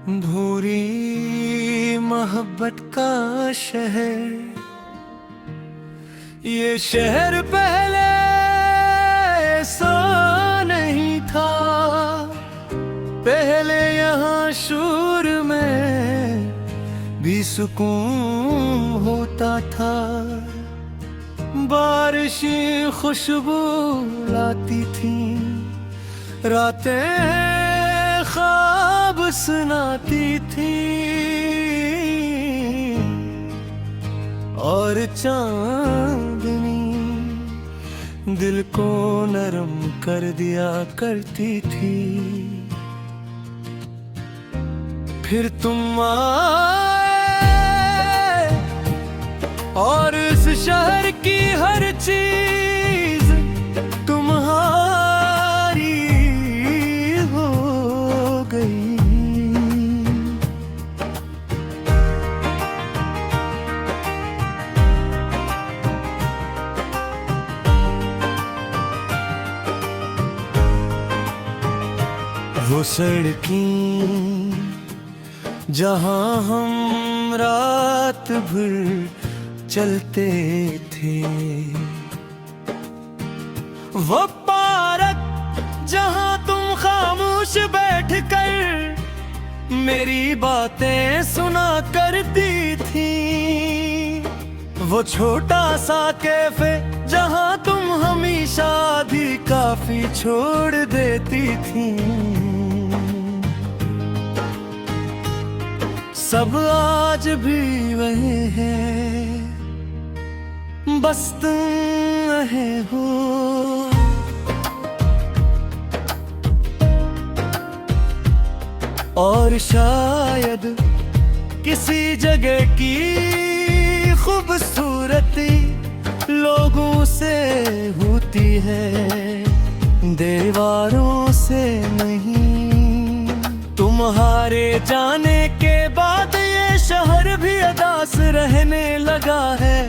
भूरी मोहब्बत का शहर, ये शहर पहले ऐसा नहीं था। पहले यहाँ शोर में भी सुकून होता था। बारिशें खुशबू लाती थी, रातें ख्वाब सुनाती थी, और चांदनी दिल को नरम कर दिया करती थी। फिर तुम आए और इस शहर की हर चीज तुम्हारी हो गई। वो सड़कें जहाँ हम रात भर चलते थे, वो पार्क जहाँ तुम खामोश बैठकर मेरी बातें सुना करती थी, वो छोटा सा कैफे जहाँ तुम हमेशा भी काफी छोड़ देती थी। सब आज भी वही है, बस तुम रहे हो। और शायद किसी जगह की खूबसूरती लोगों से होती है, दीवारों से नहीं। तुम्हारे जाने के बाद ये शहर भी उदास रहने लगा है।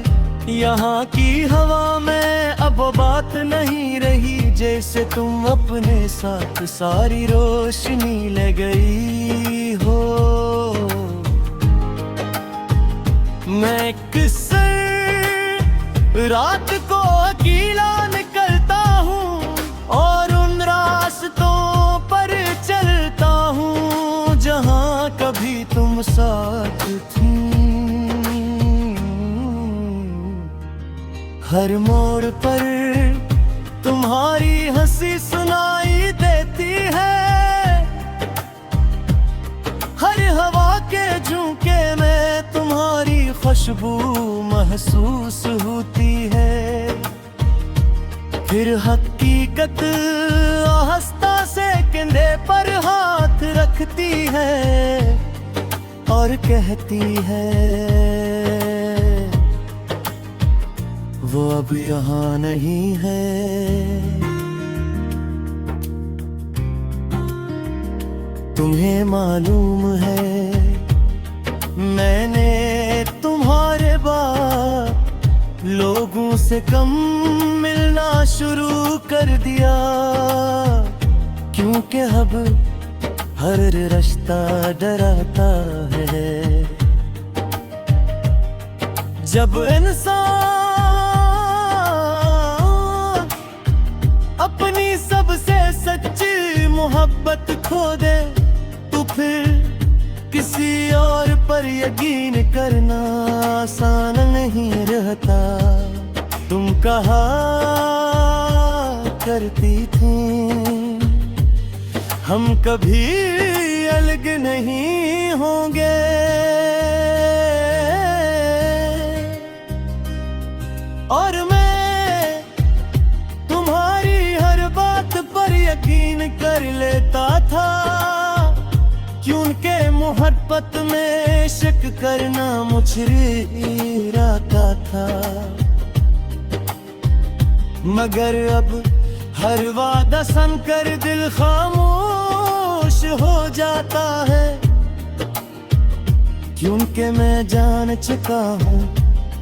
यहाँ की हवा में अब बात नहीं रही, जैसे तुम अपने साथ सारी रोशनी ले गई हो। मैं किस्से रात को अकेला निकलता हूँ और उन रास्तों पर चलता हूँ जहाँ कभी तुम साथ थी। हर मोड़ पर तुम्हारी हंसी सुनाई देती है, हर हवा के झोंके में तुम्हारी खुशबू महसूस होती है। फिर हकीकत आहिस्ता से कंधे पर हाथ रखती है और कहती है, वो अब यहाँ नहीं है। तुम्हें मालूम है मैंने तुम्हारे बाद लोगों से कम मिलना शुरू कर दिया, क्योंकि अब हर रिश्ता डराता है। जब इंसान अपनी सबसे सच्ची मोहब्बत खो दे तो फिर किसी और पर यकीन करना आसान नहीं रहता। तुम कहा करती थी हम कभी अलग नहीं होंगे, और मैं तुम्हारी हर बात पर यकीन कर लेता था, क्योंकि मोहब्बत में शक करना मुझे आता था। मगर अब हर वादा सुनकर दिल खामोश हो जाता है, क्योंकि मैं जान चुका हूँ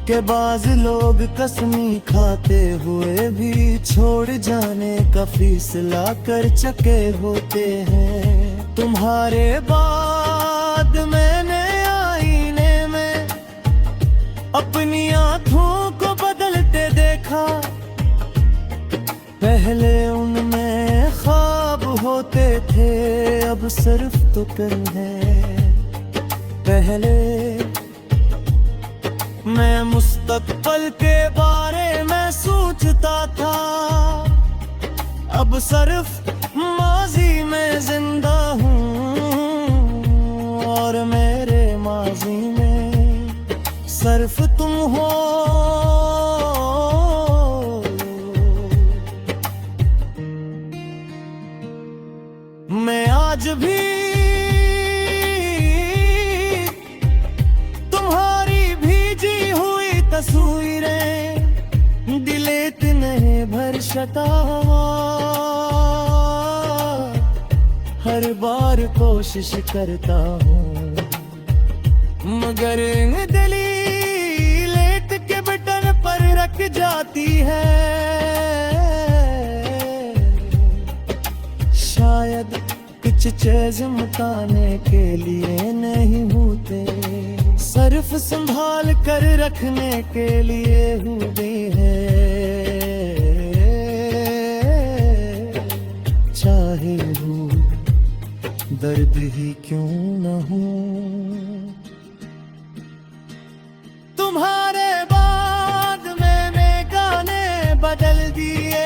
कि बाज लोग कसमी खाते हुए भी छोड़ जाने का फैसला कर चुके होते हैं। तुम्हारे बाद बाद मैंने आईने में अपनी आंखों को बदलते देखा। पहले उनमें ख्वाब होते थे, अब सिर्फ तुकड़ है। पहले मैं मुस्तकबिल के बारे में सोचता था, अब सिर्फ माजी में जिंदा हूँ और मेरे माजी में सिर्फ तुम हो। मैं आज भी तुम्हारी भीजी हुई तस्वीरें डिलीट नहीं भर सकता। हर बार कोशिश करता हूँ मगर डिलीट के बटन पर रख जाती है। शायद कुछ चीज मिटाने के लिए नहीं होते, सिर्फ संभाल कर रखने के लिए हुए हैं। चाहे हो दर्द ही क्यों न हो, तुम्हारे बाद मैंने गाने बदल दिए,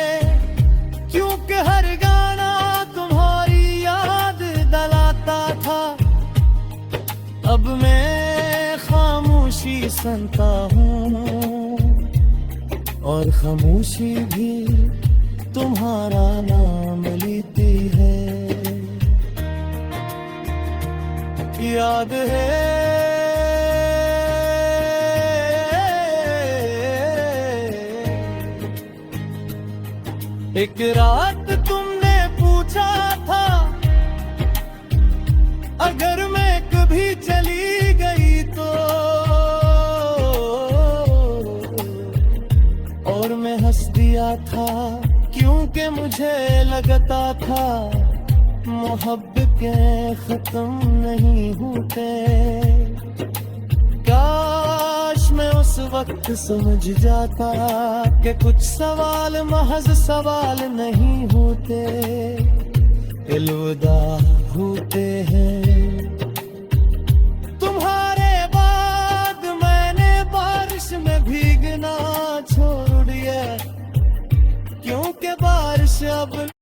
क्योंकि हर गाना तुम्हारी याद दिलाता था। अब मैं खामोशी सुनता हूँ और खामोशी भी तुम्हारा नाम लेती है। याद है एक रात तुमने पूछा था, अगर मैं कभी चली गई तो, और मैं हंस दिया था क्योंकि मुझे लगता था मोहब्बतें खत्म नहीं होते। काश मैं उस वक्त समझ जाता कि कुछ सवाल महज सवाल नहीं होते, अलविदा होते हैं। तुम्हारे बाद मैंने बारिश में भीगना छोड़ दिया, क्योंकि बारिश अब